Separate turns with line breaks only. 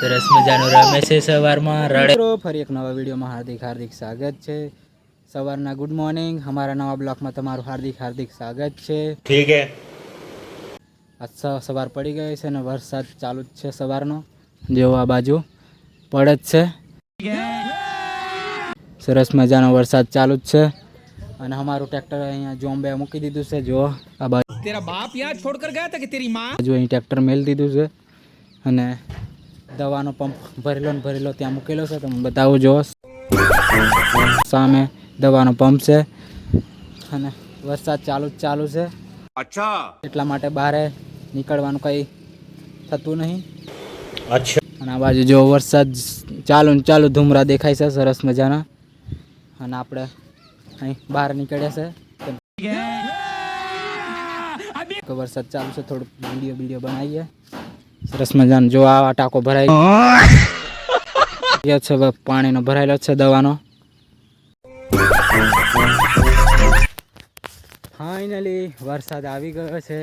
સરસ મજાનો રમે છે સવારમાં રડે।
ફરી એક નવા વિડીયોમાં હાર્દિક સ્વાગત છે। સવારના ગુડ મોર્નિંગ, हमारा नवा બ્લોકમાં તમારું હાર્દિક સ્વાગત છે।
ઠીક હે।
આજ સવાર પડી ગઈ છે અને વરસાદ ચાલુ જ છે સવારનો, જેવો આ બાજુ પડે જ છે। સરસ મજાનો વરસાદ ચાલુ જ છે અને અમારું ટ્રેક્ટર અહીંયા જોમ્બે મૂકી દીધું છે। જો આ બાજુ તેરા બાપ યહાં છોડકર ગયા હતા કે તેરી માં, જો અહીં ટ્રેક્ટર મેલ દીધું છે અને દવાનો પંપ ભરેલો ત્યાં મૂકેલો છે। તમે બતાવું જો સામે દવાનો પંપ છે અને વરસાદ ચાલુ છે। અચ્છા, એટલા માટે બહાર નીકળવાનું કંઈ થતું નહીં।
અચ્છા,
અને આ બાજુ જો વરસાદ ચાલુ ધુમરા દેખાય છે સરસ મજાના, અને આપણે અહીં બહાર નીકળ્યા છે। વરસાદ ચાલુ છે, થોડુંક વિડીયો બનાવીએ। સરસ મજાનો જો આ ટાંકો ભરાઈ ગયો છે, પાણીનો ભરાયેલો છે દવાનો। ફાઇનલી વરસાદ આવી ગયો છે।